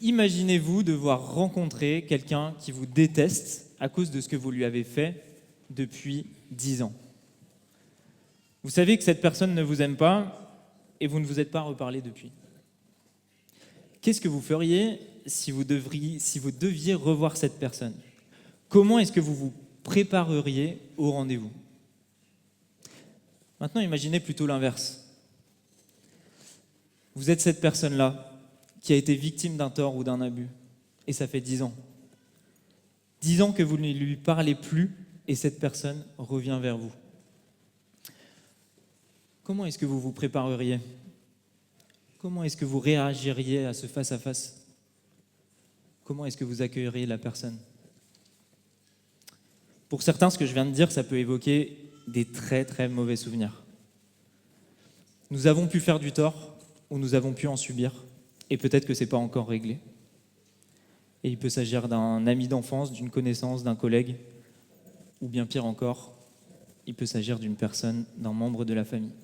Imaginez-vous devoir rencontrer quelqu'un qui vous déteste à cause de ce que vous lui avez fait depuis 10 ans. Vous savez que cette personne ne vous aime pas et vous ne vous êtes pas reparlé depuis. Qu'est-ce que vous feriez si vous deviez revoir cette personne? Comment est-ce que vous vous prépareriez au rendez-vous? Maintenant, imaginez plutôt l'inverse. Vous êtes cette personne-là qui a été victime d'un tort ou d'un abus, et ça fait 10 ans. 10 ans que vous ne lui parlez plus, et cette personne revient vers vous. Comment est-ce que vous vous prépareriez? Comment est-ce que vous réagiriez à ce face-à-face? Comment est-ce que vous accueilleriez la personne? Pour certains, ce que je viens de dire, ça peut évoquer des très très mauvais souvenirs. Nous avons pu faire du tort, ou nous avons pu en subir, et peut-être que ce n'est pas encore réglé. Et il peut s'agir d'un ami d'enfance, d'une connaissance, d'un collègue, ou bien pire encore, il peut s'agir d'une personne, d'un membre de la famille.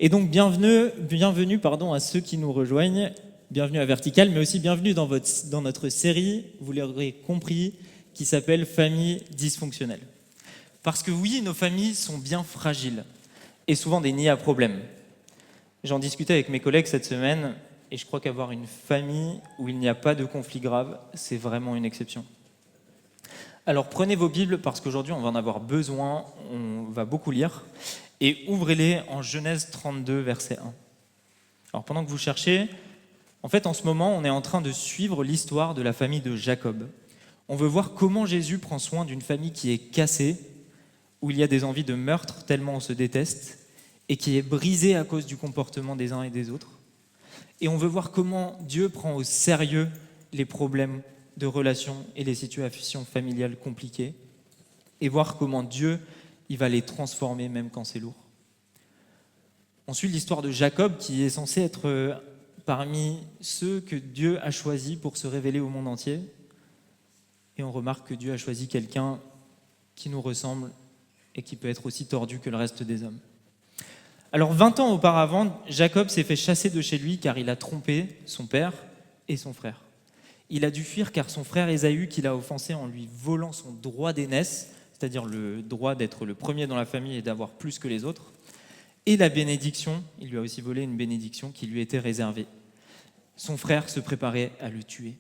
Et donc bienvenue à ceux qui nous rejoignent, bienvenue à Vertical, mais aussi bienvenue dans notre série, vous l'aurez compris, qui s'appelle Famille dysfonctionnelle. Parce que oui, nos familles sont bien fragiles, et souvent des nids à problèmes. J'en discutais avec mes collègues cette semaine, et je crois qu'avoir une famille où il n'y a pas de conflit grave, c'est vraiment une exception. Alors prenez vos Bibles, parce qu'aujourd'hui on va en avoir besoin, on va beaucoup lire, et ouvrez-les en Genèse 32, verset 1. Alors pendant que vous cherchez, en fait en ce moment on est en train de suivre l'histoire de la famille de Jacob. On veut voir comment Jésus prend soin d'une famille qui est cassée, où il y a des envies de meurtre tellement on se déteste, et qui est brisée à cause du comportement des uns et des autres. Et on veut voir comment Dieu prend au sérieux les problèmes de relations et les situations familiales compliquées, et voir comment Dieu il va les transformer même quand c'est lourd. On suit l'histoire de Jacob qui est censé être parmi ceux que Dieu a choisis pour se révéler au monde entier, et on remarque que Dieu a choisi quelqu'un qui nous ressemble et qui peut être aussi tordu que le reste des hommes. Alors 20 ans auparavant, Jacob s'est fait chasser de chez lui car il a trompé son père et son frère. Il a dû fuir car son frère Ésaü, qui l'a offensé en lui volant son droit d'aînesse, c'est-à-dire le droit d'être le premier dans la famille et d'avoir plus que les autres, et la bénédiction, il lui a aussi volé une bénédiction qui lui était réservée. Son frère se préparait à le tuer.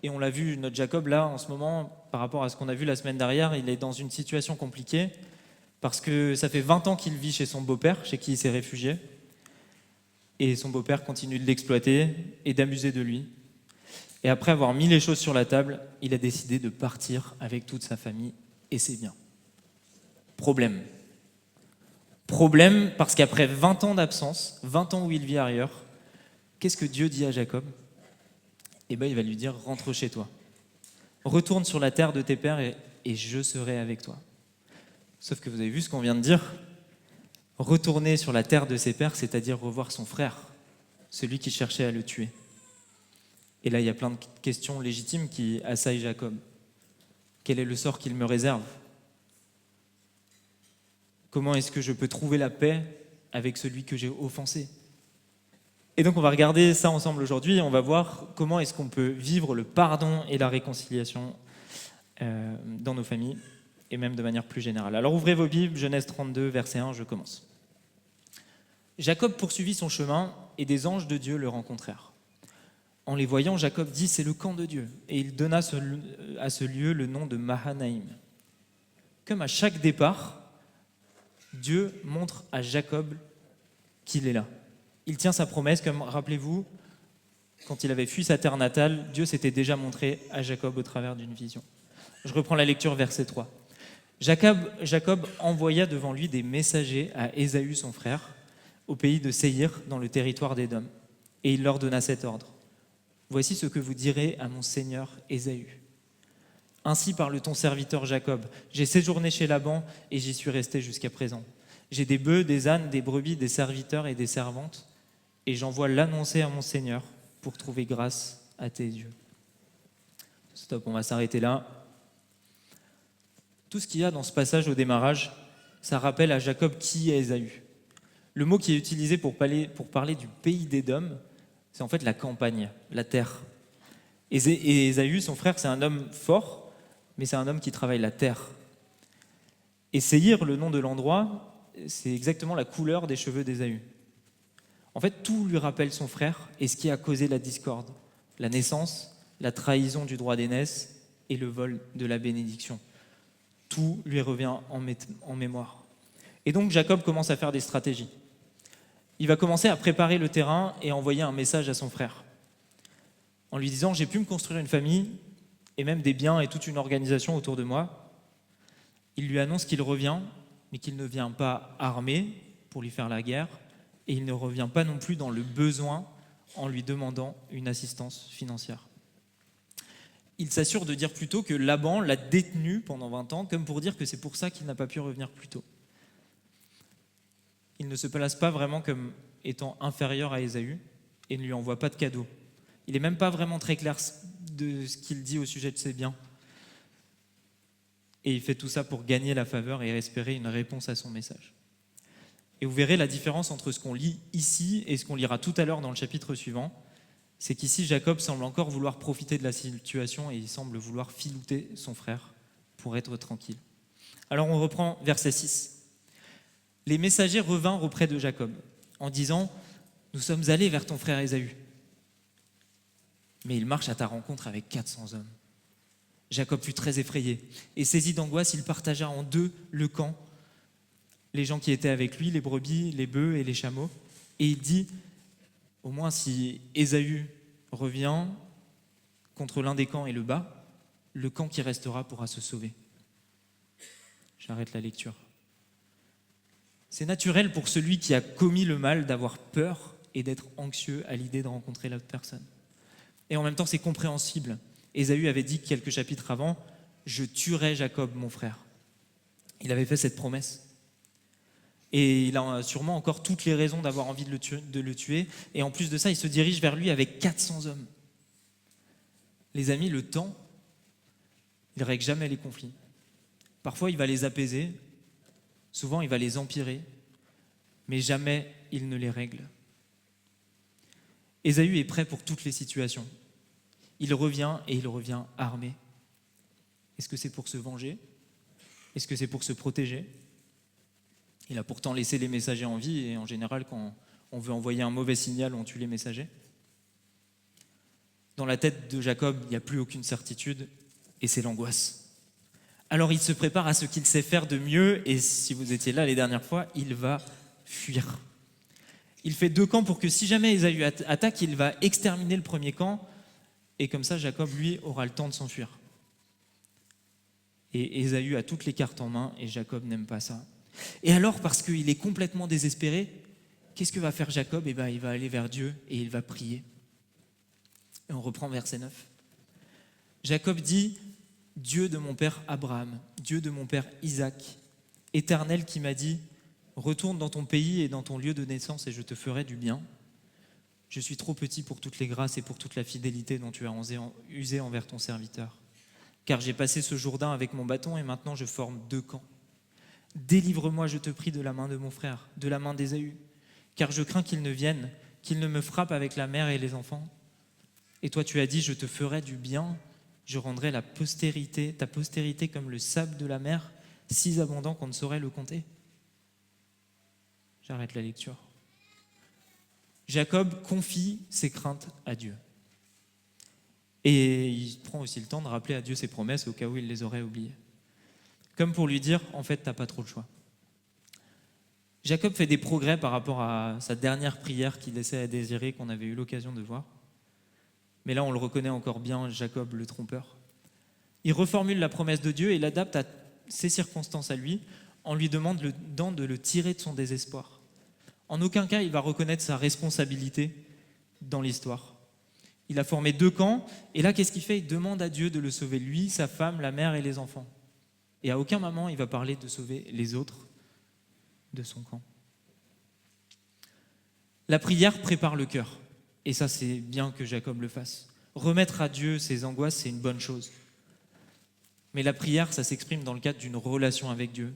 Et on l'a vu, notre Jacob, là, en ce moment, par rapport à ce qu'on a vu la semaine dernière, il est dans une situation compliquée, parce que ça fait 20 ans qu'il vit chez son beau-père, chez qui il s'est réfugié, et son beau-père continue de l'exploiter et d'amuser de lui. Et après avoir mis les choses sur la table, il a décidé de partir avec toute sa famille et ses biens. Problème parce qu'après 20 ans d'absence, 20 ans où il vit ailleurs, qu'est-ce que Dieu dit à Jacob? Eh bien, il va lui dire, rentre chez toi. Retourne sur la terre de tes pères et je serai avec toi. Sauf que vous avez vu ce qu'on vient de dire? Retourner sur la terre de ses pères, c'est-à-dire revoir son frère, celui qui cherchait à le tuer. Et là, il y a plein de questions légitimes qui assaillent Jacob. Quel est le sort qu'il me réserve? Comment est-ce que je peux trouver la paix avec celui que j'ai offensé? Et donc, on va regarder ça ensemble aujourd'hui. On va voir comment est-ce qu'on peut vivre le pardon et la réconciliation dans nos familles, et même de manière plus générale. Alors, ouvrez vos Bibles, Genèse 32, verset 1, je commence. Jacob poursuivit son chemin, et des anges de Dieu le rencontrèrent. En les voyant, Jacob dit, c'est le camp de Dieu. Et il donna à ce lieu le nom de Mahanaïm. Comme à chaque départ, Dieu montre à Jacob qu'il est là. Il tient sa promesse, comme, rappelez-vous, quand il avait fui sa terre natale, Dieu s'était déjà montré à Jacob au travers d'une vision. Je reprends la lecture, verset 3. Jacob envoya devant lui des messagers à Ésaü, son frère, au pays de Séhir, dans le territoire d'Édom. Et il leur donna cet ordre. Voici ce que vous direz à mon seigneur Ésaü. Ainsi parle ton serviteur Jacob. J'ai séjourné chez Laban et j'y suis resté jusqu'à présent. J'ai des bœufs, des ânes, des brebis, des serviteurs et des servantes, et j'envoie l'annoncer à mon seigneur pour trouver grâce à tes yeux. Stop, on va s'arrêter là. Tout ce qu'il y a dans ce passage au démarrage, ça rappelle à Jacob qui est Ésaü. Le mot qui est utilisé pour parler du pays d'Édom, c'est en fait la campagne, la terre. Et Ésaü, son frère, c'est un homme fort, mais c'est un homme qui travaille la terre. Et Séhir, le nom de l'endroit, c'est exactement la couleur des cheveux d'Ésaü. En fait, tout lui rappelle son frère et ce qui a causé la discorde, la naissance, la trahison du droit d'aînesse et le vol de la bénédiction. Tout lui revient en mémoire. Et donc Jacob commence à faire des stratégies. Il va commencer à préparer le terrain et à envoyer un message à son frère, en lui disant « J'ai pu me construire une famille et même des biens et toute une organisation autour de moi. » Il lui annonce qu'il revient, mais qu'il ne vient pas armé pour lui faire la guerre, et il ne revient pas non plus dans le besoin en lui demandant une assistance financière. Il s'assure de dire plutôt que Laban l'a détenu pendant 20 ans, comme pour dire que c'est pour ça qu'il n'a pas pu revenir plus tôt. Il ne se place pas vraiment comme étant inférieur à Ésaü et ne lui envoie pas de cadeaux. Il n'est même pas vraiment très clair de ce qu'il dit au sujet de ses biens. Et il fait tout ça pour gagner la faveur et espérer une réponse à son message. Et vous verrez la différence entre ce qu'on lit ici et ce qu'on lira tout à l'heure dans le chapitre suivant. C'est qu'ici, Jacob semble encore vouloir profiter de la situation et il semble vouloir filouter son frère pour être tranquille. Alors on reprend verset 6. Les messagers revinrent auprès de Jacob en disant « Nous sommes allés vers ton frère Ésaü. » Mais il marche à ta rencontre avec 400 hommes. Jacob fut très effrayé et saisi d'angoisse, il partagea en deux le camp, les gens qui étaient avec lui, les brebis, les bœufs et les chameaux. Et il dit « Au moins si Ésaü revient contre l'un des camps et le bat, le camp qui restera pourra se sauver. » J'arrête la lecture. C'est naturel pour celui qui a commis le mal d'avoir peur et d'être anxieux à l'idée de rencontrer l'autre personne. Et en même temps, c'est compréhensible. Ésaü avait dit quelques chapitres avant « Je tuerai Jacob, mon frère ». Il avait fait cette promesse. Et il a sûrement encore toutes les raisons d'avoir envie de le tuer. Et en plus de ça, il se dirige vers lui avec 400 hommes. Les amis, le temps, il ne règle jamais les conflits. Parfois, il va les apaiser. Souvent, il va les empirer. Mais jamais il ne les règle. Ésaü est prêt pour toutes les situations. Il revient et il revient armé. Est-ce que c'est pour se venger? Est-ce que c'est pour se protéger? Il a pourtant laissé les messagers en vie et en général, quand on veut envoyer un mauvais signal, on tue les messagers. Dans la tête de Jacob, il n'y a plus aucune certitude et c'est l'angoisse. Alors il se prépare à ce qu'il sait faire de mieux et si vous étiez là les dernières fois, il va fuir. Il fait deux camps pour que si jamais Ésaü attaque, il va exterminer le premier camp et comme ça Jacob, lui, aura le temps de s'enfuir. Et Ésaü a toutes les cartes en main et Jacob n'aime pas ça. Et alors, parce qu'il est complètement désespéré, qu'est-ce que va faire Jacob? Il va aller vers Dieu et il va prier. Et on reprend verset 9. Jacob dit « Dieu de mon père Abraham, Dieu de mon père Isaac, Éternel qui m'a dit « Retourne dans ton pays et dans ton lieu de naissance et je te ferai du bien. Je suis trop petit pour toutes les grâces et pour toute la fidélité dont tu as usé envers ton serviteur. Car j'ai passé ce Jourdain avec mon bâton et maintenant je forme deux camps. Délivre-moi, je te prie, de la main de mon frère, de la main d'Ésaü, car je crains qu'il ne vienne, qu'il ne me frappe avec la mère et les enfants. Et toi tu as dit, je te ferai du bien, je rendrai ta postérité comme le sable de la mer, si abondant qu'on ne saurait le compter. » J'arrête la lecture. Jacob confie ses craintes à Dieu. Et il prend aussi le temps de rappeler à Dieu ses promesses au cas où il les aurait oubliées. Comme pour lui dire, en fait, t'as pas trop le choix. Jacob fait des progrès par rapport à sa dernière prière qu'il laissait à désirer, qu'on avait eu l'occasion de voir. Mais là, on le reconnaît encore bien, Jacob le trompeur. Il reformule la promesse de Dieu et l'adapte à ses circonstances à lui, en lui demandant de le tirer de son désespoir. En aucun cas, il va reconnaître sa responsabilité dans l'histoire. Il a formé deux camps, et là, qu'est-ce qu'il fait? Il demande à Dieu de le sauver, lui, sa femme, la mère et les enfants. Et à aucun moment, il va parler de sauver les autres de son camp. La prière prépare le cœur. Et ça, c'est bien que Jacob le fasse. Remettre à Dieu ses angoisses, c'est une bonne chose. Mais la prière, ça s'exprime dans le cadre d'une relation avec Dieu.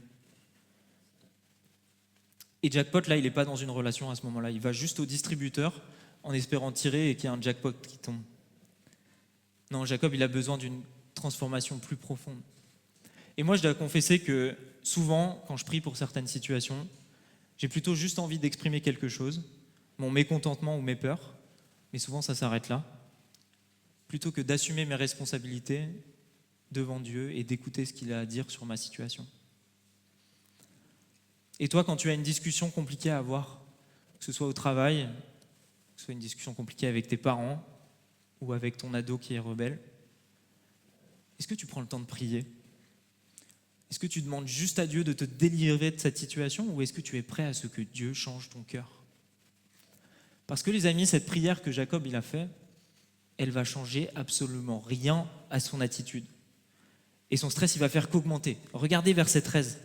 Et Jackpot, là, il n'est pas dans une relation à ce moment-là. Il va juste au distributeur en espérant tirer et qu'il y ait un jackpot qui tombe. Non, Jacob, il a besoin d'une transformation plus profonde. Et moi, je dois confesser que souvent, quand je prie pour certaines situations, j'ai plutôt juste envie d'exprimer quelque chose, mon mécontentement ou mes peurs, mais souvent ça s'arrête là, plutôt que d'assumer mes responsabilités devant Dieu et d'écouter ce qu'il a à dire sur ma situation. Et toi, quand tu as une discussion compliquée à avoir, que ce soit au travail, que ce soit une discussion compliquée avec tes parents ou avec ton ado qui est rebelle, est-ce que tu prends le temps de prier ? Est-ce que tu demandes juste à Dieu de te délivrer de cette situation ou est-ce que tu es prêt à ce que Dieu change ton cœur ? Parce que les amis, cette prière que Jacob il a fait, elle va changer absolument rien à son attitude. Et son stress, il va faire qu'augmenter. Regardez verset 13.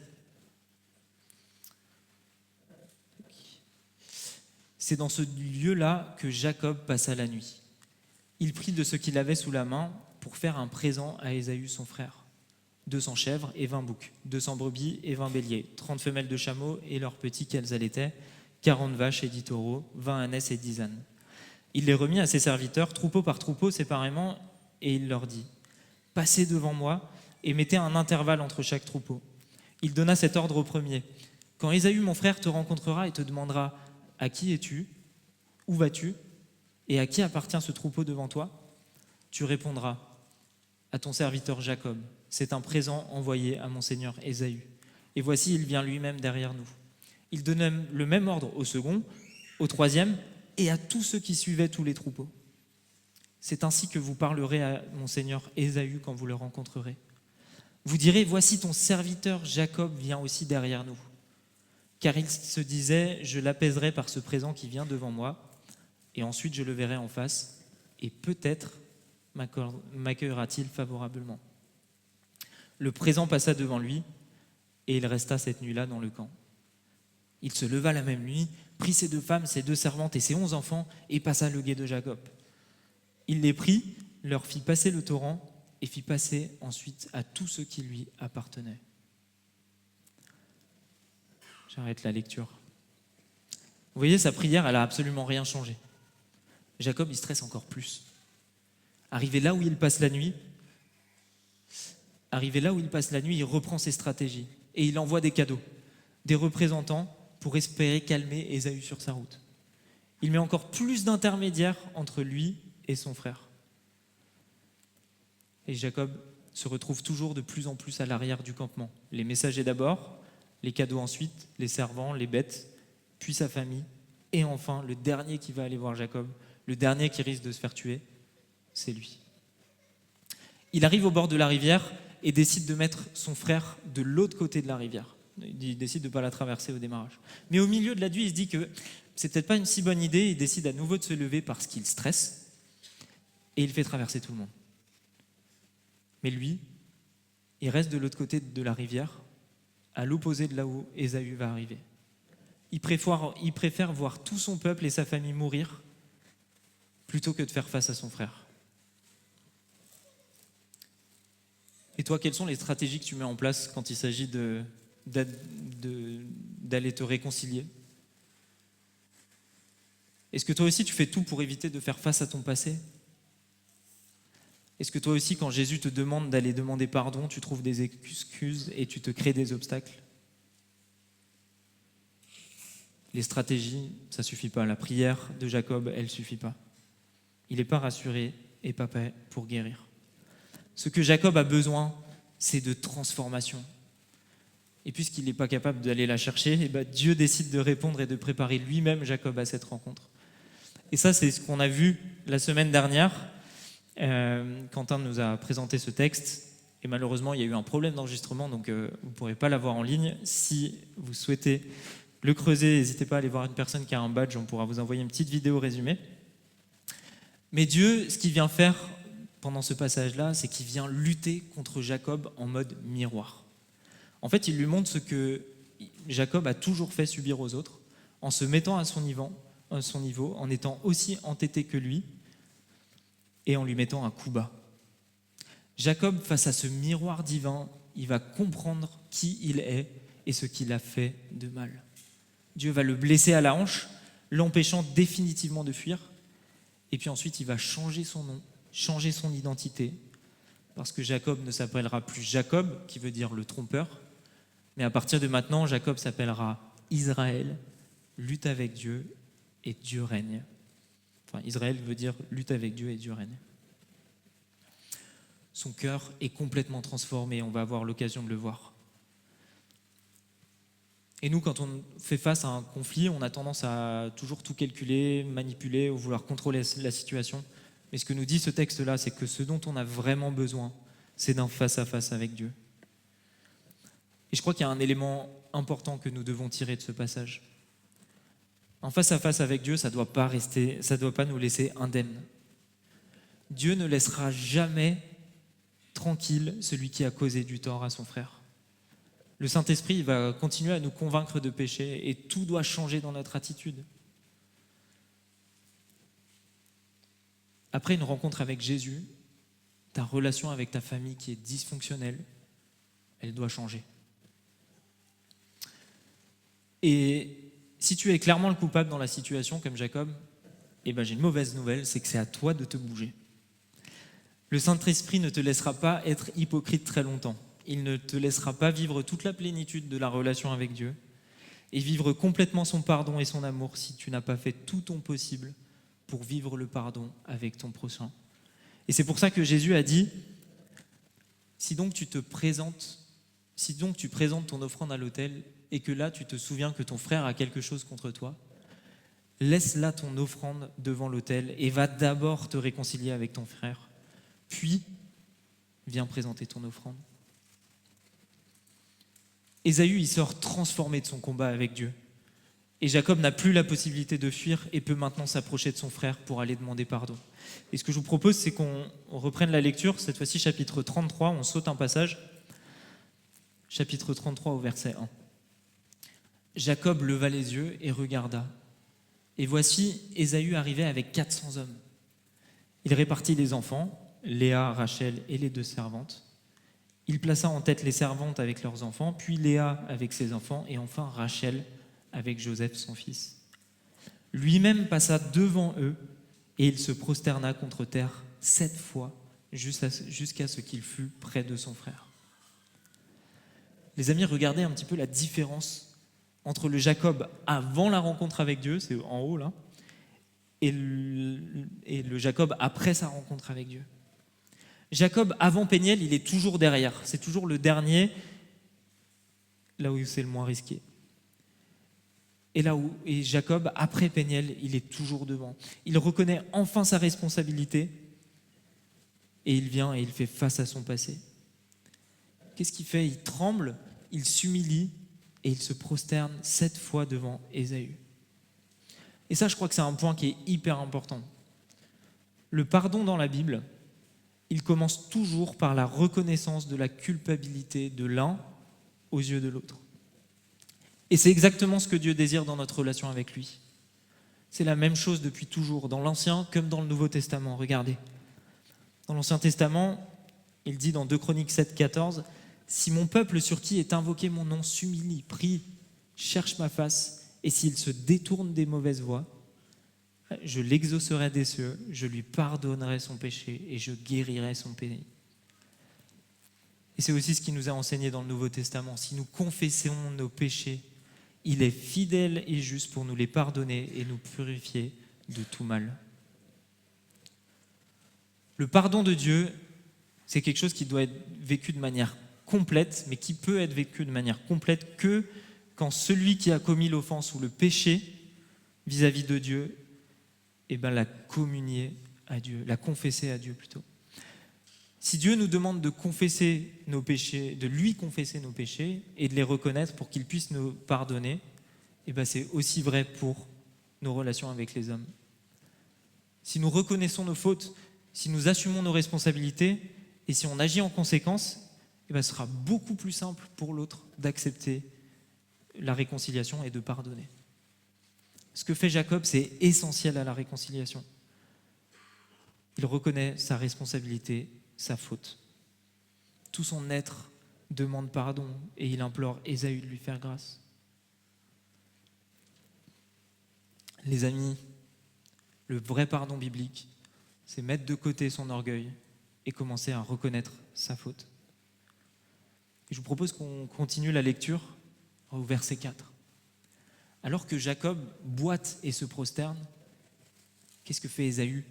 C'est dans ce lieu-là que Jacob passa la nuit. Il prit de ce qu'il avait sous la main pour faire un présent à Ésaü son frère. 200 chèvres et 20 boucs, 200 brebis et 20 béliers, 30 femelles de chameaux et leurs petits qu'elles allaitaient, 40 vaches et 10 taureaux, 20 ânesses et 10 ânes. Il les remit à ses serviteurs, troupeau par troupeau, séparément, et il leur dit « Passez devant moi et mettez un intervalle entre chaque troupeau. » Il donna cet ordre au premier. « Quand Ésaü, mon frère, te rencontrera et te demandera « À qui es-tu ? Où vas-tu ? Et à qui appartient ce troupeau devant toi ?» Tu répondras « À ton serviteur Jacob. C'est un présent envoyé à mon seigneur Ésaü. Et voici, il vient lui-même derrière nous. » Il donna le même ordre au second, au troisième, et à tous ceux qui suivaient tous les troupeaux. C'est ainsi que vous parlerez à mon seigneur Ésaü quand vous le rencontrerez. Vous direz, voici ton serviteur Jacob vient aussi derrière nous. Car il se disait, je l'apaiserai par ce présent qui vient devant moi, et ensuite je le verrai en face, et peut-être m'accueillera-t-il favorablement. Le présent passa devant lui, et il resta cette nuit-là dans le camp. Il se leva la même nuit, prit ses 2 femmes, ses 2 servantes et ses 11 enfants, et passa le gué de Jacob. Il les prit, leur fit passer le torrent, et fit passer ensuite à tous ceux qui lui appartenaient. J'arrête la lecture. Vous voyez, sa prière, elle n'a absolument rien changé. Jacob, il stresse encore plus. Arrivé là où il passe la nuit, il reprend ses stratégies, et il envoie des cadeaux, des représentants, pour espérer calmer Ésaü sur sa route. Il met encore plus d'intermédiaires entre lui et son frère. Et Jacob se retrouve toujours de plus en plus à l'arrière du campement. Les messagers d'abord, les cadeaux ensuite, les servants, les bêtes, puis sa famille, et enfin le dernier qui va aller voir Jacob, le dernier qui risque de se faire tuer, c'est lui. Il arrive au bord de la rivière et décide de mettre son frère de l'autre côté de la rivière. Il décide de ne pas la traverser au démarrage. Mais au milieu de la nuit, il se dit que c'est peut-être pas une si bonne idée. Il décide à nouveau de se lever parce qu'il stresse et il fait traverser tout le monde. Mais lui, il reste de l'autre côté de la rivière, à l'opposé de là où Ésaü va arriver. Il préfère voir tout son peuple et sa famille mourir plutôt que de faire face à son frère. Et toi, quelles sont les stratégies que tu mets en place quand il s'agit d'aller te réconcilier ? Est-ce que toi aussi tu fais tout pour éviter de faire face à ton passé ? Est-ce que toi aussi, quand Jésus te demande d'aller demander pardon, tu trouves des excuses et tu te crées des obstacles ? Les stratégies, ça ne suffit pas. La prière de Jacob, elle ne suffit pas. Il n'est pas rassuré et pas prêt pour guérir. Ce que Jacob a besoin, c'est de transformation. Et puisqu'il n'est pas capable d'aller la chercher, Dieu décide de répondre et de préparer lui-même Jacob à cette rencontre. Et ça, c'est ce qu'on a vu la semaine dernière. Quentin nous a présenté ce texte. Et malheureusement, il y a eu un problème d'enregistrement, donc vous ne pourrez pas l'avoir en ligne. Si vous souhaitez le creuser, n'hésitez pas à aller voir une personne qui a un badge, on pourra vous envoyer une petite vidéo résumée. Mais Dieu, ce qu'il vient faire pendant ce passage-là, c'est qu'il vient lutter contre Jacob en mode miroir. En fait, il lui montre ce que Jacob a toujours fait subir aux autres, en se mettant à son niveau, en étant aussi entêté que lui, et en lui mettant un coup bas. Jacob, face à ce miroir divin, il va comprendre qui il est et ce qu'il a fait de mal. Dieu va le blesser à la hanche, l'empêchant définitivement de fuir, et puis ensuite il va changer son nom changer son identité, parce que Jacob ne s'appellera plus Jacob, qui veut dire le trompeur, mais à partir de maintenant, Jacob s'appellera Israël, lutte avec Dieu et Dieu règne. Enfin, Israël veut dire lutte avec Dieu et Dieu règne. Son cœur est complètement transformé, on va avoir l'occasion de le voir. Et nous, quand on fait face à un conflit, on a tendance à toujours tout calculer, manipuler ou vouloir contrôler la situation. Mais ce que nous dit ce texte-là, c'est que ce dont on a vraiment besoin, c'est d'un face-à-face avec Dieu. Et je crois qu'il y a un élément important que nous devons tirer de ce passage. Un face-à-face avec Dieu, ça doit pas nous laisser indemnes. Dieu ne laissera jamais tranquille celui qui a causé du tort à son frère. Le Saint-Esprit va continuer à nous convaincre de péché et tout doit changer dans notre attitude. Après une rencontre avec Jésus, ta relation avec ta famille qui est dysfonctionnelle, elle doit changer. Et si tu es clairement le coupable dans la situation, comme Jacob, j'ai une mauvaise nouvelle, c'est que c'est à toi de te bouger. Le Saint-Esprit ne te laissera pas être hypocrite très longtemps. Il ne te laissera pas vivre toute la plénitude de la relation avec Dieu et vivre complètement son pardon et son amour si tu n'as pas fait tout ton possible pour vivre le pardon avec ton prochain. Et c'est pour ça que Jésus a dit, si donc tu présentes ton offrande à l'autel et que là tu te souviens que ton frère a quelque chose contre toi, laisse là ton offrande devant l'autel et va d'abord te réconcilier avec ton frère, puis viens présenter ton offrande. Ésaü, il sort transformé de son combat avec Dieu. Et Jacob n'a plus la possibilité de fuir et peut maintenant s'approcher de son frère pour aller demander pardon. Et ce que je vous propose, c'est qu'on reprenne la lecture, cette fois-ci chapitre 33, on saute un passage. Chapitre 33 au verset 1. Jacob leva les yeux et regarda. Et voici, Ésaü arrivait avec 400 hommes. Il répartit les enfants, Léa, Rachel et les 2 servantes. Il plaça en tête les servantes avec leurs enfants, puis Léa avec ses enfants, et enfin Rachel avec Joseph son fils. Lui-même passa devant eux, et il se prosterna contre terre 7 fois, jusqu'à ce qu'il fût près de son frère. Les amis, regardez un petit peu la différence entre le Jacob avant la rencontre avec Dieu, c'est en haut là, et le Jacob après sa rencontre avec Dieu. Jacob, avant Péniel, il est toujours derrière. C'est toujours le dernier, là où c'est le moins risqué. Et Jacob, après Péniel, il est toujours devant. Il reconnaît enfin sa responsabilité et il vient et il fait face à son passé. Qu'est-ce qu'il fait ? Il tremble, il s'humilie et il se prosterne 7 fois devant Ésaü. Et ça, je crois que c'est un point qui est hyper important. Le pardon dans la Bible, il commence toujours par la reconnaissance de la culpabilité de l'un aux yeux de l'autre. Et c'est exactement ce que Dieu désire dans notre relation avec lui. C'est la même chose depuis toujours, dans l'Ancien comme dans le Nouveau Testament. Regardez. Dans l'Ancien Testament, il dit dans 2 Chroniques 7, 14, « Si mon peuple sur qui est invoqué mon nom s'humilie, prie, cherche ma face, et s'il se détourne des mauvaises voies, je l'exaucerai des cieux, je lui pardonnerai son péché et je guérirai son pays. » Et c'est aussi ce qui nous a enseigné dans le Nouveau Testament. Si nous confessons nos péchés, il est fidèle et juste pour nous les pardonner et nous purifier de tout mal. Le pardon de Dieu, c'est quelque chose qui doit être vécu de manière complète, mais qui peut être vécu de manière complète que quand celui qui a commis l'offense ou le péché vis-à-vis de Dieu l'a communié à Dieu, l'a confessé à Dieu plutôt. Si Dieu nous demande de confesser nos péchés, de lui confesser nos péchés et de les reconnaître pour qu'il puisse nous pardonner, c'est aussi vrai pour nos relations avec les hommes. Si nous reconnaissons nos fautes, si nous assumons nos responsabilités et si on agit en conséquence, ce sera beaucoup plus simple pour l'autre d'accepter la réconciliation et de pardonner. Ce que fait Jacob, c'est essentiel à la réconciliation. Il reconnaît sa responsabilité, sa faute. Tout son être demande pardon et il implore Ésaü de lui faire grâce. Les amis, le vrai pardon biblique, c'est mettre de côté son orgueil et commencer à reconnaître sa faute. Et je vous propose qu'on continue la lecture au verset 4. Alors que Jacob boite et se prosterne, qu'est-ce que fait Ésaü ?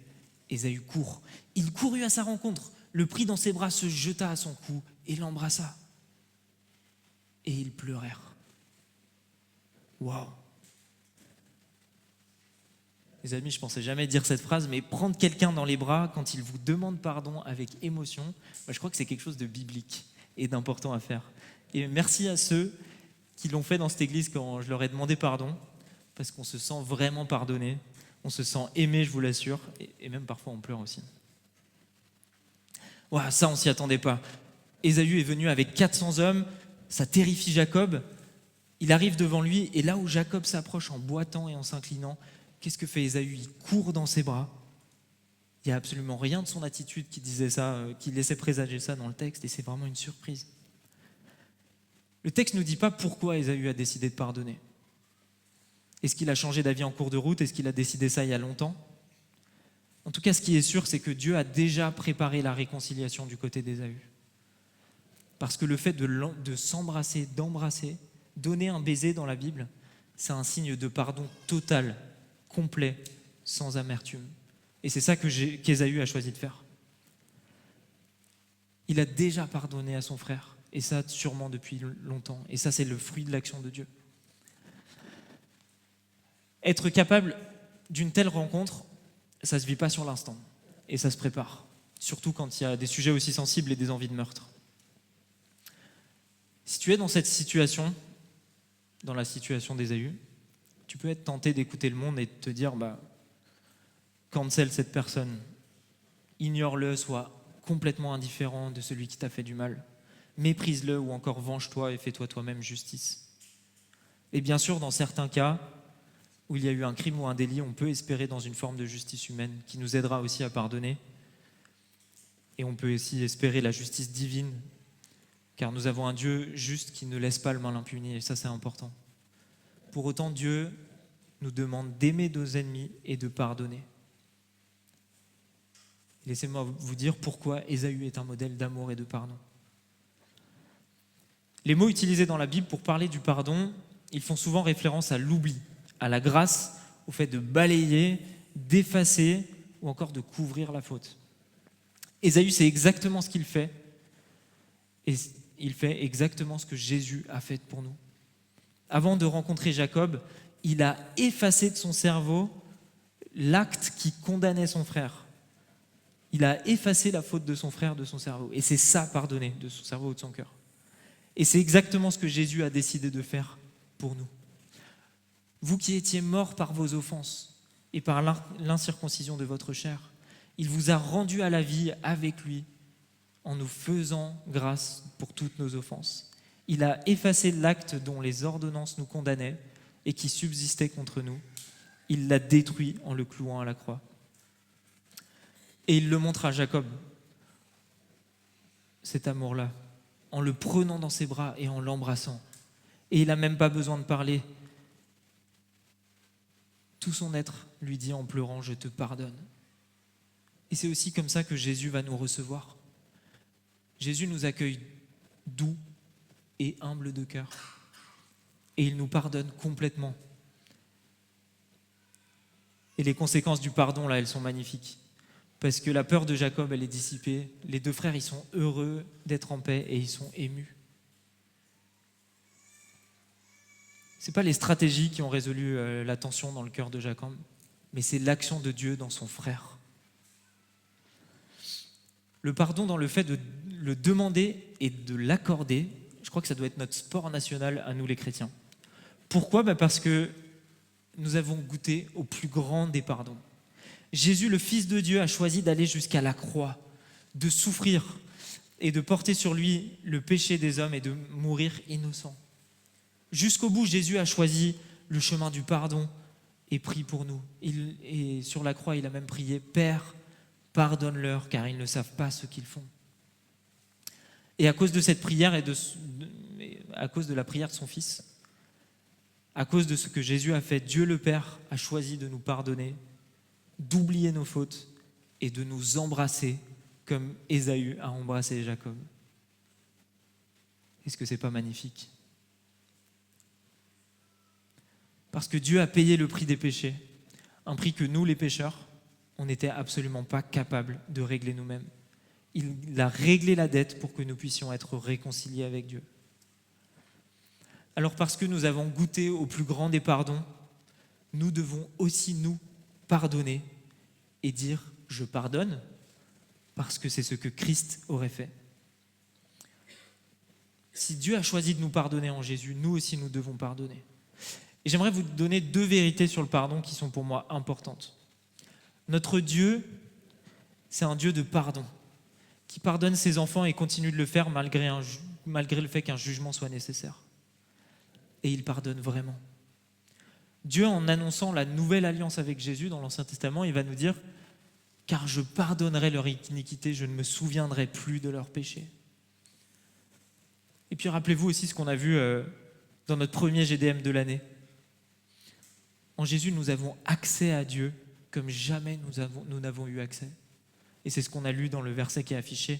Ésaü court. Il courut à sa rencontre, le prit dans ses bras, se jeta à son cou et l'embrassa. Et ils pleurèrent. Waouh! Les amis, je ne pensais jamais dire cette phrase, mais prendre quelqu'un dans les bras quand il vous demande pardon avec émotion, je crois que c'est quelque chose de biblique et d'important à faire. Et merci à ceux qui l'ont fait dans cette église quand je leur ai demandé pardon, parce qu'on se sent vraiment pardonné, on se sent aimé, je vous l'assure, et même parfois on pleure aussi. Ouah, ça, on s'y attendait pas. Ésaü est venu avec 400 hommes, ça terrifie Jacob. Il arrive devant lui, et là où Jacob s'approche en boitant et en s'inclinant, qu'est-ce que fait Ésaü ? Il court dans ses bras. Il n'y a absolument rien de son attitude qui disait ça, qui laissait présager ça dans le texte, et c'est vraiment une surprise. Le texte ne nous dit pas pourquoi Ésaü a décidé de pardonner. Est-ce qu'il a changé d'avis en cours de route ? Est-ce qu'il a décidé ça il y a longtemps ? En tout cas, ce qui est sûr, c'est que Dieu a déjà préparé la réconciliation du côté d'Ésaü. Parce que le fait de s'embrasser, d'embrasser, donner un baiser dans la Bible, c'est un signe de pardon total, complet, sans amertume. Et c'est ça qu'Ésaü a choisi de faire. Il a déjà pardonné à son frère, et ça sûrement depuis longtemps. Et ça, c'est le fruit de l'action de Dieu. Être capable d'une telle rencontre, ça ne se vit pas sur l'instant, et ça se prépare, surtout quand il y a des sujets aussi sensibles et des envies de meurtre. Si tu es dans cette situation, dans la situation d'Ésaü, tu peux être tenté d'écouter le monde et de te dire cancel cette personne, ignore-le, sois complètement indifférent de celui qui t'a fait du mal, méprise-le ou encore venge-toi et fais-toi toi-même justice. Et bien sûr, dans certains cas où il y a eu un crime ou un délit, on peut espérer dans une forme de justice humaine qui nous aidera aussi à pardonner. Et on peut aussi espérer la justice divine, car nous avons un Dieu juste qui ne laisse pas le mal impuni, et ça c'est important. Pour autant, Dieu nous demande d'aimer nos ennemis et de pardonner. Laissez-moi vous dire pourquoi Ésaü est un modèle d'amour et de pardon. Les mots utilisés dans la Bible pour parler du pardon, ils font souvent référence à l'oubli, à la grâce, au fait de balayer, d'effacer ou encore de couvrir la faute. Ésaü, c'est exactement ce qu'il fait, et il fait exactement ce que Jésus a fait pour nous. Avant de rencontrer Jacob, il a effacé de son cerveau l'acte qui condamnait son frère. Il a effacé la faute de son frère de son cerveau. Et c'est ça, pardonner, de son cerveau ou de son cœur. Et c'est exactement ce que Jésus a décidé de faire pour nous. Vous qui étiez morts par vos offenses et par l'incirconcision de votre chair, il vous a rendus à la vie avec lui en nous faisant grâce pour toutes nos offenses. Il a effacé l'acte dont les ordonnances nous condamnaient et qui subsistait contre nous. Il l'a détruit en le clouant à la croix. Et il le montre à Jacob, cet amour-là, en le prenant dans ses bras et en l'embrassant. Et il n'a même pas besoin de parler. Tout son être lui dit en pleurant « Je te pardonne ». Et c'est aussi comme ça que Jésus va nous recevoir. Jésus nous accueille doux et humble de cœur. Et il nous pardonne complètement. Et les conséquences du pardon, là, elles sont magnifiques. Parce que la peur de Jacob, elle est dissipée. Les deux frères, ils sont heureux d'être en paix et ils sont émus. Ce n'est pas les stratégies qui ont résolu la tension dans le cœur de Jacob, mais c'est l'action de Dieu dans son frère. Le pardon dans le fait de le demander et de l'accorder, je crois que ça doit être notre sport national à nous les chrétiens. Pourquoi ? Parce que nous avons goûté au plus grand des pardons. Jésus, le Fils de Dieu, a choisi d'aller jusqu'à la croix, de souffrir et de porter sur lui le péché des hommes et de mourir innocent. Jusqu'au bout, Jésus a choisi le chemin du pardon et prie pour nous. Et sur la croix, il a même prié « Père, pardonne-leur, car ils ne savent pas ce qu'ils font. » Et à cause de cette prière et à cause de la prière de son Fils, à cause de ce que Jésus a fait, Dieu le Père a choisi de nous pardonner, d'oublier nos fautes et de nous embrasser comme Ésaü a embrassé Jacob. Est-ce que c'est pas magnifique? Parce que Dieu a payé le prix des péchés, un prix que nous, les pécheurs, on n'était absolument pas capables de régler nous-mêmes. Il a réglé la dette pour que nous puissions être réconciliés avec Dieu. Alors parce que nous avons goûté au plus grand des pardons, nous devons aussi nous pardonner et dire « je pardonne » parce que c'est ce que Christ aurait fait. Si Dieu a choisi de nous pardonner en Jésus, nous aussi nous devons pardonner. Et j'aimerais vous donner 2 vérités sur le pardon qui sont pour moi importantes. Notre Dieu, c'est un Dieu de pardon, qui pardonne ses enfants et continue de le faire malgré le fait qu'un jugement soit nécessaire. Et il pardonne vraiment. Dieu, en annonçant la nouvelle alliance avec Jésus dans l'Ancien Testament, il va nous dire « Car je pardonnerai leur iniquité, je ne me souviendrai plus de leurs péchés. » Et puis rappelez-vous aussi ce qu'on a vu dans notre premier GDM de l'année. En Jésus, nous avons accès à Dieu comme jamais nous n'avons eu accès. Et c'est ce qu'on a lu dans le verset qui est affiché.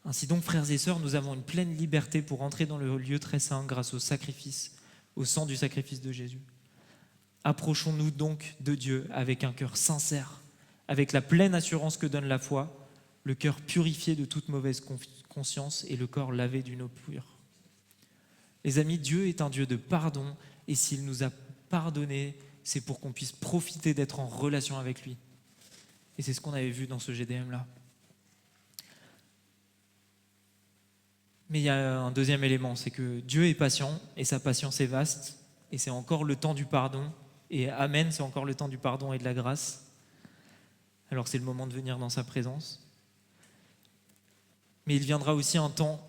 Ainsi donc, frères et sœurs, nous avons une pleine liberté pour entrer dans le lieu très saint grâce au sacrifice, au sang du sacrifice de Jésus. Approchons-nous donc de Dieu avec un cœur sincère, avec la pleine assurance que donne la foi, le cœur purifié de toute mauvaise conscience et le corps lavé d'une eau pure. Les amis, Dieu est un Dieu de pardon et s'il nous a pardonné, c'est pour qu'on puisse profiter d'être en relation avec lui. Et c'est ce qu'on avait vu dans ce GDM-là. Mais il y a un deuxième élément, c'est que Dieu est patient et sa patience est vaste et c'est encore le temps du pardon. Et Amen, c'est encore le temps du pardon et de la grâce. Alors c'est le moment de venir dans sa présence. Mais il viendra aussi un temps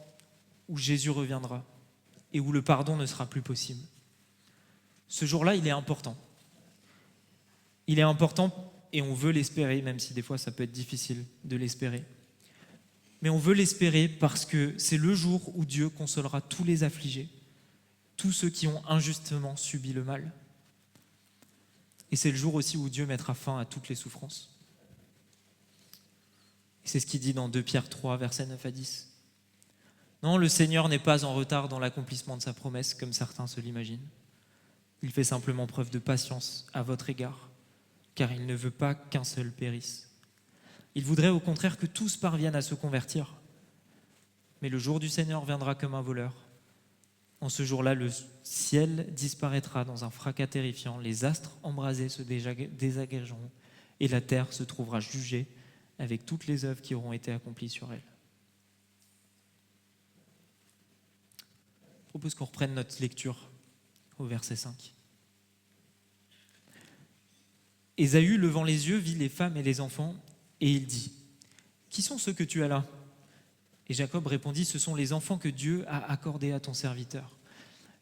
où Jésus reviendra et où le pardon ne sera plus possible. Ce jour-là, il est important. Il est important et on veut l'espérer, même si des fois ça peut être difficile de l'espérer. Mais on veut l'espérer parce que c'est le jour où Dieu consolera tous les affligés, tous ceux qui ont injustement subi le mal. Et c'est le jour aussi où Dieu mettra fin à toutes les souffrances. Et c'est ce qu'il dit dans 2 Pierre 3, versets 9 à 10. Non, le Seigneur n'est pas en retard dans l'accomplissement de sa promesse, comme certains se l'imaginent. Il fait simplement preuve de patience à votre égard, car il ne veut pas qu'un seul périsse. Il voudrait au contraire que tous parviennent à se convertir. Mais le jour du Seigneur viendra comme un voleur. En ce jour-là, le ciel disparaîtra dans un fracas terrifiant, les astres embrasés se désagrégeront et la terre se trouvera jugée avec toutes les œuvres qui auront été accomplies sur elle. Je propose qu'on reprenne notre lecture au verset 5. Ésaü, levant les yeux, vit les femmes et les enfants, et il dit « Qui sont ceux que tu as là ?» Et Jacob répondit « Ce sont les enfants que Dieu a accordés à ton serviteur. »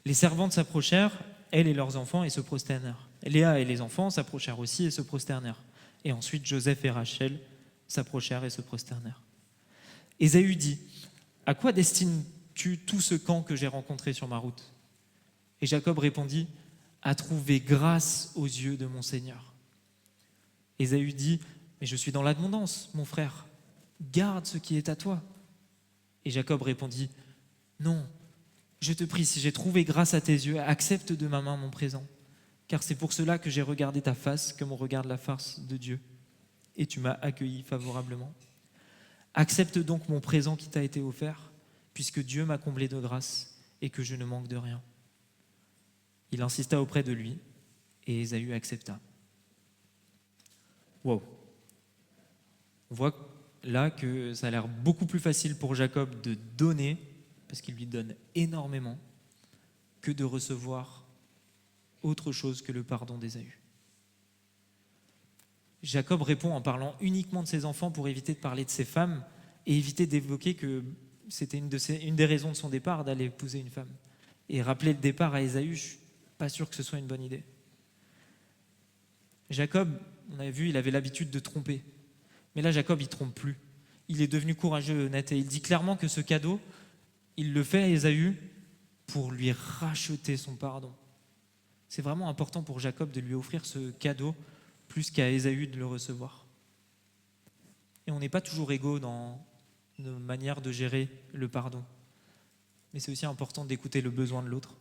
Les servantes s'approchèrent, elles et leurs enfants, et se prosternèrent. Léa et les enfants s'approchèrent aussi et se prosternèrent. Et ensuite Joseph et Rachel s'approchèrent et se prosternèrent. Ésaü dit « À quoi destines-tu tout ce camp que j'ai rencontré sur ma route ?» Et Jacob répondit « À trouver grâce aux yeux de mon Seigneur. » Ésaü dit « Mais je suis dans l'abondance, mon frère. Garde ce qui est à toi. » Et Jacob répondit « Non, je te prie, si j'ai trouvé grâce à tes yeux, accepte de ma main mon présent. Car c'est pour cela que j'ai regardé ta face comme on regarde la face de Dieu. Et tu m'as accueilli favorablement. Accepte donc mon présent qui t'a été offert, puisque Dieu m'a comblé de grâce et que je ne manque de rien. » Il insista auprès de lui et Ésaü accepta. Wow. On voit là que ça a l'air beaucoup plus facile pour Jacob de donner, parce qu'il lui donne énormément, que de recevoir autre chose que le pardon d'Ésaü. Jacob répond en parlant uniquement de ses enfants pour éviter de parler de ses femmes et éviter d'évoquer que c'était une des raisons de son départ d'aller épouser une femme. Et rappeler le départ à Ésaü, je ne suis pas sûr que ce soit une bonne idée. Jacob, on avait vu, il avait l'habitude de tromper. Mais là, Jacob, il ne trompe plus. Il est devenu courageux et honnête. Et il dit clairement que ce cadeau, il le fait à Ésaü pour lui racheter son pardon. C'est vraiment important pour Jacob de lui offrir ce cadeau plus qu'à Ésaü de le recevoir. Et on n'est pas toujours égaux dans nos manières de gérer le pardon. Mais c'est aussi important d'écouter le besoin de l'autre.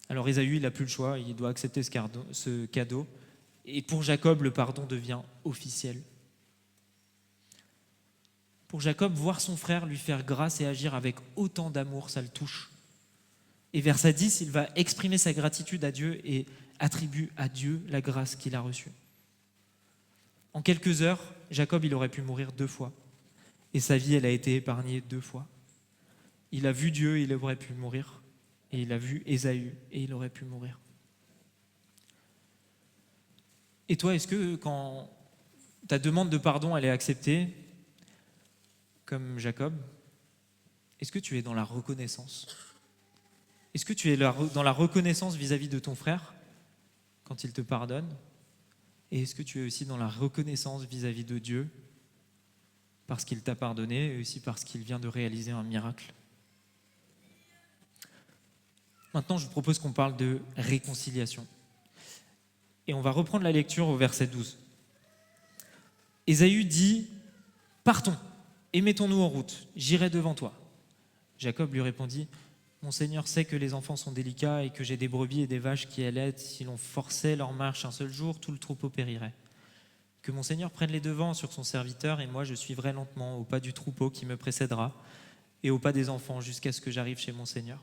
Alors Ésaü, il n'a plus le choix, il doit accepter ce cadeau. Et pour Jacob, le pardon devient officiel. Pour Jacob, voir son frère lui faire grâce et agir avec autant d'amour, ça le touche. Et verset 10, il va exprimer sa gratitude à Dieu et attribue à Dieu la grâce qu'il a reçue. En quelques heures, Jacob, il aurait pu mourir 2 fois. Et sa vie, elle a été épargnée 2 fois. Il a vu Dieu, il aurait pu mourir. Et il a vu Ésaü, et il aurait pu mourir. Et toi, est-ce que quand ta demande de pardon, elle est acceptée, comme Jacob, est-ce que tu es dans la reconnaissance ? Est-ce que tu es dans la reconnaissance vis-à-vis de ton frère quand il te pardonne ? Et est-ce que tu es aussi dans la reconnaissance vis-à-vis de Dieu parce qu'il t'a pardonné et aussi parce qu'il vient de réaliser un miracle ? Maintenant, je vous propose qu'on parle de réconciliation. Et on va reprendre la lecture au verset 12. Ésaü dit « Partons et mettons-nous en route, j'irai devant toi. » Jacob lui répondit « Mon Seigneur sait que les enfants sont délicats et que j'ai des brebis et des vaches qui allaitent. Si l'on forçait leur marche un seul jour, tout le troupeau périrait. Que mon Seigneur prenne les devants sur son serviteur et moi je suivrai lentement au pas du troupeau qui me précédera et au pas des enfants jusqu'à ce que j'arrive chez mon Seigneur. »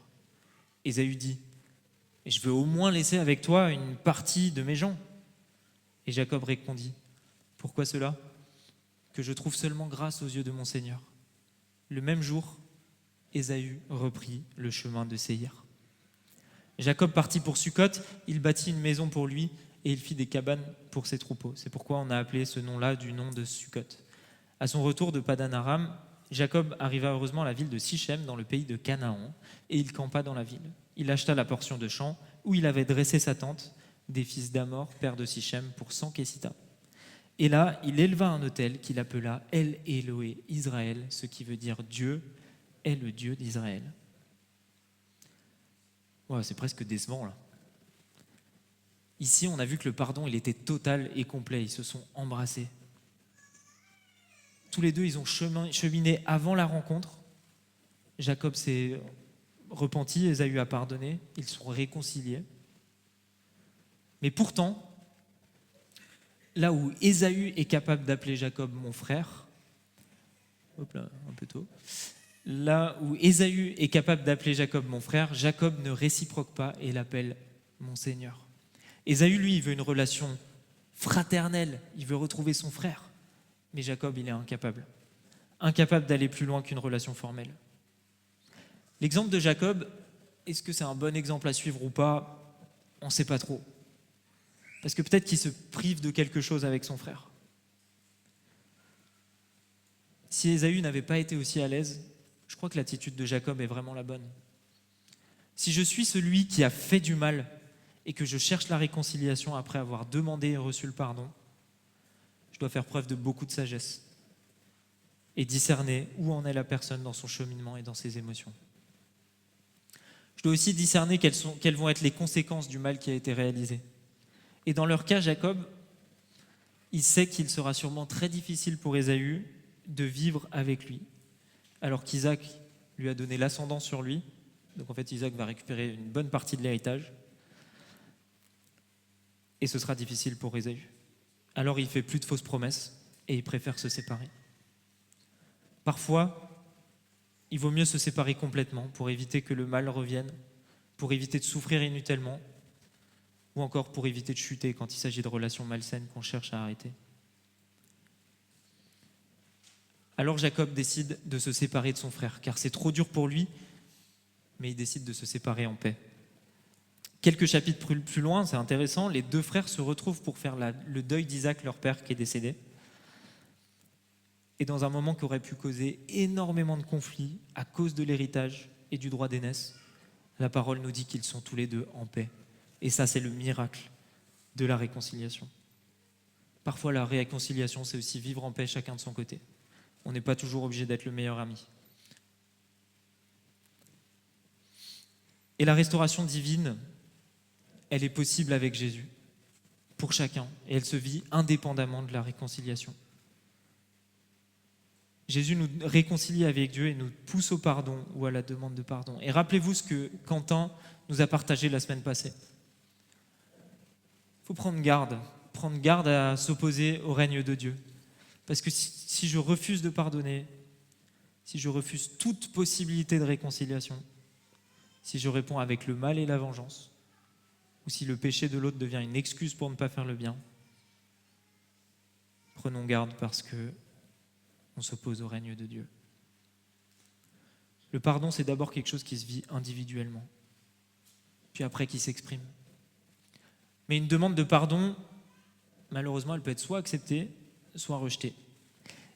Ésaü dit « Je veux au moins laisser avec toi une partie de mes gens. » Et Jacob répondit « Pourquoi cela ? Que je trouve seulement grâce aux yeux de mon Seigneur. » Le même jour, Ésaü reprit le chemin de Séhir. Jacob partit pour Sukkot, il bâtit une maison pour lui et il fit des cabanes pour ses troupeaux. C'est pourquoi on a appelé ce nom-là du nom de Sukkot. À son retour de Padan-Aram, Jacob arriva heureusement à la ville de Sichem dans le pays de Canaan et il campa dans la ville. Il acheta la portion de champ où il avait dressé sa tente des fils d'Amor, père de Sichem, pour 100 kessitas. Et là, il éleva un autel qu'il appela El Eloé Israël, ce qui veut dire Dieu est le Dieu d'Israël. Ouais, c'est presque décevant là. Ici, on a vu que le pardon, il était total et complet. Ils se sont embrassés. Tous les deux, ils ont cheminé avant la rencontre. Jacob s'est repenti, Ésaü a pardonné, ils sont réconciliés. Mais pourtant, là où Ésaü est capable d'appeler Jacob mon frère, hop là, un peu tôt, là où Ésaü est capable d'appeler Jacob mon frère, Jacob ne réciproque pas et l'appelle mon Seigneur. Ésaü, lui, il veut une relation fraternelle, il veut retrouver son frère. Mais Jacob, il est incapable d'aller plus loin qu'une relation formelle. L'exemple de Jacob, est-ce que c'est un bon exemple à suivre ou pas ? On ne sait pas trop. Parce que peut-être qu'il se prive de quelque chose avec son frère. Si Ésaü n'avait pas été aussi à l'aise, je crois que l'attitude de Jacob est vraiment la bonne. Si je suis celui qui a fait du mal et que je cherche la réconciliation après avoir demandé et reçu le pardon, je dois faire preuve de beaucoup de sagesse et discerner où en est la personne dans son cheminement et dans ses émotions. Je dois aussi discerner quelles vont être les conséquences du mal qui a été réalisé. Et dans leur cas, Jacob, il sait qu'il sera sûrement très difficile pour Ésaü de vivre avec lui, alors qu'Isaac lui a donné l'ascendant sur lui. Donc en fait, Isaac va récupérer une bonne partie de l'héritage. Et ce sera difficile pour Ésaü. Alors il fait plus de fausses promesses et il préfère se séparer. Parfois, il vaut mieux se séparer complètement pour éviter que le mal revienne, pour éviter de souffrir inutilement, ou encore pour éviter de chuter quand il s'agit de relations malsaines qu'on cherche à arrêter. Alors Jacob décide de se séparer de son frère, car c'est trop dur pour lui, mais il décide de se séparer en paix. Quelques chapitres plus loin, c'est intéressant, les 2 frères se retrouvent pour faire le deuil d'Isaac, leur père, qui est décédé. Et dans un moment qui aurait pu causer énormément de conflits à cause de l'héritage et du droit d'aînesse, la parole nous dit qu'ils sont tous les 2 en paix. Et ça, c'est le miracle de la réconciliation. Parfois, la réconciliation, c'est aussi vivre en paix chacun de son côté. On n'est pas toujours obligé d'être le meilleur ami. Et la restauration divine, elle est possible avec Jésus, pour chacun, et elle se vit indépendamment de la réconciliation. Jésus nous réconcilie avec Dieu et nous pousse au pardon ou à la demande de pardon. Et rappelez-vous ce que Quentin nous a partagé la semaine passée. Il faut prendre garde à s'opposer au règne de Dieu. Parce que si je refuse de pardonner, si je refuse toute possibilité de réconciliation, si je réponds avec le mal et la vengeance, ou si le péché de l'autre devient une excuse pour ne pas faire le bien, prenons garde parce que on s'oppose au règne de Dieu. Le pardon, c'est d'abord quelque chose qui se vit individuellement, puis après qui s'exprime. Mais une demande de pardon, malheureusement, elle peut être soit acceptée, soit rejetée.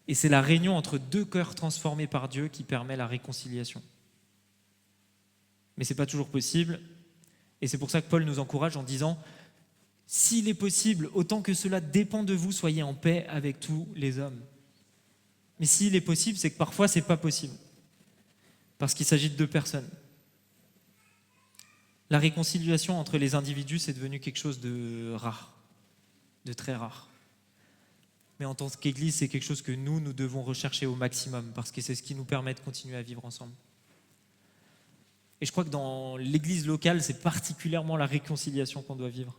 Et c'est la réunion entre deux cœurs transformés par Dieu qui permet la réconciliation. Mais ce n'est pas toujours possible, et c'est pour ça que Paul nous encourage en disant « S'il est possible, autant que cela dépend de vous, soyez en paix avec tous les hommes. » Mais s'il est possible, c'est que parfois, ce n'est pas possible. Parce qu'il s'agit de deux personnes. La réconciliation entre les individus, c'est devenu quelque chose de rare, de très rare. Mais en tant qu'Église, c'est quelque chose que nous devons rechercher au maximum, parce que c'est ce qui nous permet de continuer à vivre ensemble. Et je crois que dans l'Église locale, c'est particulièrement la réconciliation qu'on doit vivre.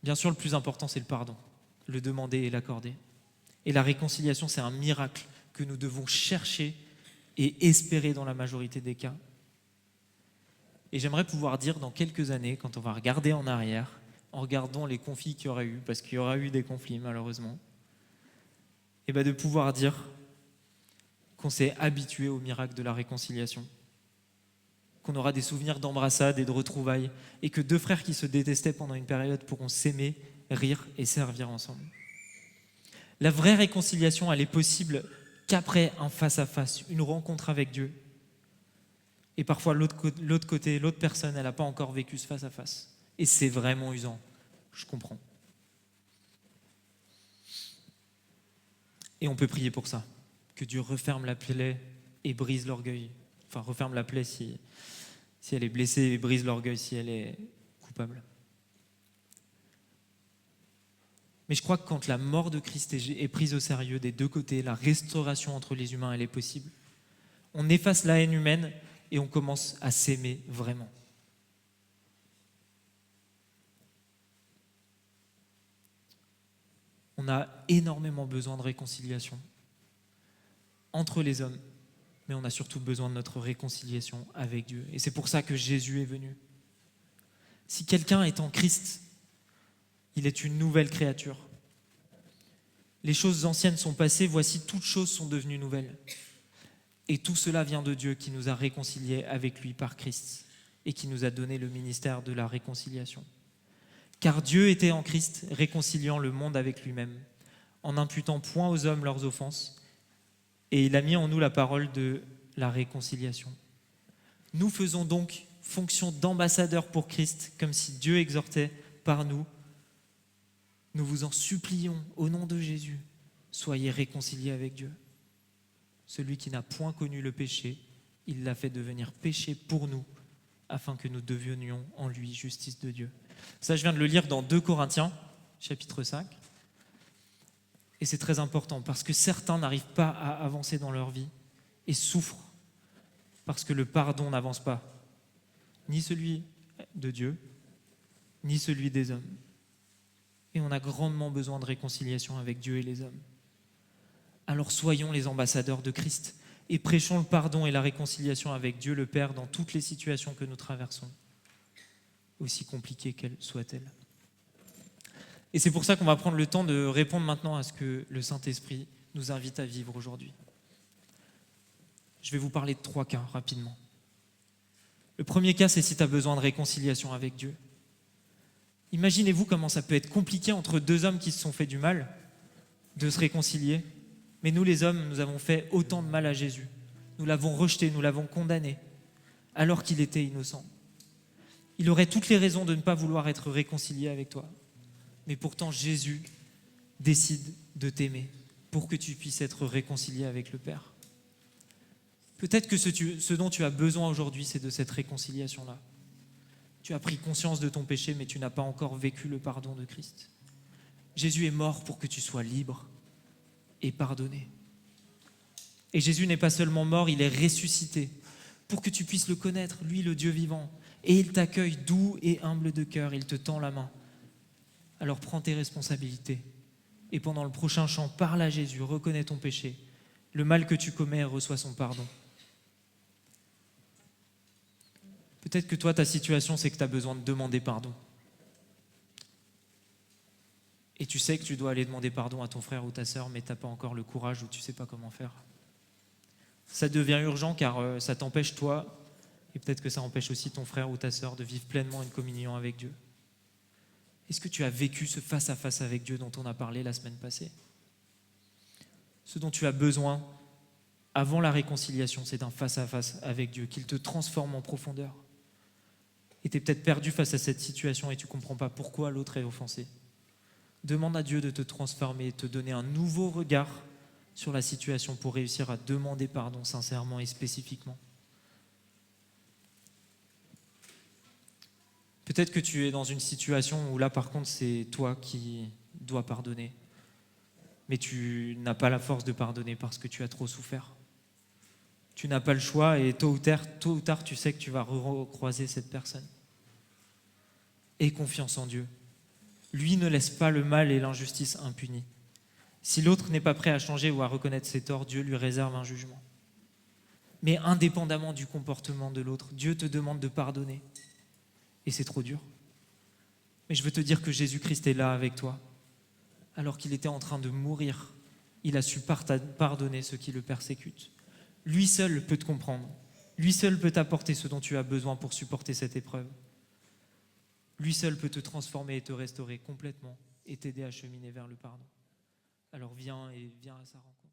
Bien sûr, le plus important, c'est le pardon. Le demander et l'accorder. Et la réconciliation, c'est un miracle que nous devons chercher et espérer dans la majorité des cas. Et j'aimerais pouvoir dire dans quelques années, quand on va regarder en arrière, en regardant les conflits qu'il y aura eu, parce qu'il y aura eu des conflits malheureusement, et de pouvoir dire qu'on s'est habitué au miracle de la réconciliation, qu'on aura des souvenirs d'embrassades et de retrouvailles, et que deux frères qui se détestaient pendant une période pourront s'aimer, rire et servir ensemble. La vraie réconciliation, elle est possible qu'après un face-à-face, une rencontre avec Dieu. Et parfois, l'autre côté, l'autre personne, elle n'a pas encore vécu ce face-à-face. Et c'est vraiment usant, je comprends. Et on peut prier pour ça, que Dieu referme la plaie et brise l'orgueil. Enfin, referme la plaie si elle est blessée et brise l'orgueil si elle est coupable. Mais je crois que quand la mort de Christ est prise au sérieux des deux côtés, la restauration entre les humains, elle est possible. On efface la haine humaine et on commence à s'aimer vraiment. On a énormément besoin de réconciliation entre les hommes, mais on a surtout besoin de notre réconciliation avec Dieu. Et c'est pour ça que Jésus est venu. Si quelqu'un est en Christ, il est une nouvelle créature. Les choses anciennes sont passées, voici toutes choses sont devenues nouvelles. Et tout cela vient de Dieu qui nous a réconciliés avec lui par Christ et qui nous a donné le ministère de la réconciliation. Car Dieu était en Christ, réconciliant le monde avec lui-même, en n'imputant point aux hommes leurs offenses, et il a mis en nous la parole de la réconciliation. Nous faisons donc fonction d'ambassadeurs pour Christ, comme si Dieu exhortait par nous. Nous vous en supplions, au nom de Jésus, soyez réconciliés avec Dieu. Celui qui n'a point connu le péché, il l'a fait devenir péché pour nous, afin que nous devenions en lui justice de Dieu. Ça, je viens de le lire dans 2 Corinthiens, chapitre 5. Et c'est très important, parce que certains n'arrivent pas à avancer dans leur vie et souffrent, parce que le pardon n'avance pas, ni celui de Dieu, ni celui des hommes. Et on a grandement besoin de réconciliation avec Dieu et les hommes. Alors soyons les ambassadeurs de Christ et prêchons le pardon et la réconciliation avec Dieu le Père dans toutes les situations que nous traversons, aussi compliquées qu'elles soient-elles. Et c'est pour ça qu'on va prendre le temps de répondre maintenant à ce que le Saint-Esprit nous invite à vivre aujourd'hui. Je vais vous parler de 3 cas rapidement. Le premier cas, c'est si tu as besoin de réconciliation avec Dieu. Imaginez-vous comment ça peut être compliqué entre 2 hommes qui se sont fait du mal de se réconcilier. Mais nous, les hommes, nous avons fait autant de mal à Jésus. Nous l'avons rejeté, nous l'avons condamné, alors qu'il était innocent. Il aurait toutes les raisons de ne pas vouloir être réconcilié avec toi. Mais pourtant, Jésus décide de t'aimer pour que tu puisses être réconcilié avec le Père. Peut-être que ce dont tu as besoin aujourd'hui, c'est de cette réconciliation-là. Tu as pris conscience de ton péché, mais tu n'as pas encore vécu le pardon de Christ. Jésus est mort pour que tu sois libre, et pardonner. Et Jésus n'est pas seulement mort, il est ressuscité pour que tu puisses le connaître, lui le Dieu vivant. Et il t'accueille doux et humble de cœur, il te tend la main. Alors prends tes responsabilités. Et pendant le prochain chant, parle à Jésus, reconnais ton péché, le mal que tu commets et reçois son pardon. Peut-être que toi, ta situation, c'est que tu as besoin de demander pardon. Et tu sais que tu dois aller demander pardon à ton frère ou ta sœur, mais tu n'as pas encore le courage ou tu ne sais pas comment faire. Ça devient urgent car ça t'empêche toi, et peut-être que ça empêche aussi ton frère ou ta sœur de vivre pleinement une communion avec Dieu. Est-ce que tu as vécu ce face-à-face avec Dieu dont on a parlé la semaine passée? Ce dont tu as besoin avant la réconciliation, c'est d'un face-à-face avec Dieu, qu'il te transforme en profondeur. Et tu es peut-être perdu face à cette situation et tu ne comprends pas pourquoi l'autre est offensé. Demande à Dieu de te transformer et te donner un nouveau regard sur la situation pour réussir à demander pardon sincèrement et spécifiquement. Peut-être que tu es dans une situation où là, par contre, c'est toi qui dois pardonner. Mais tu n'as pas la force de pardonner parce que tu as trop souffert. Tu n'as pas le choix et tôt ou tard, tu sais que tu vas recroiser cette personne. Aie confiance en Dieu. Lui ne laisse pas le mal et l'injustice impunis. Si l'autre n'est pas prêt à changer ou à reconnaître ses torts, Dieu lui réserve un jugement. Mais indépendamment du comportement de l'autre, Dieu te demande de pardonner. Et c'est trop dur. Mais je veux te dire que Jésus-Christ est là avec toi. Alors qu'il était en train de mourir, il a su pardonner ceux qui le persécutent. Lui seul peut te comprendre. Lui seul peut t'apporter ce dont tu as besoin pour supporter cette épreuve. Lui seul peut te transformer et te restaurer complètement et t'aider à cheminer vers le pardon. Alors viens à sa rencontre.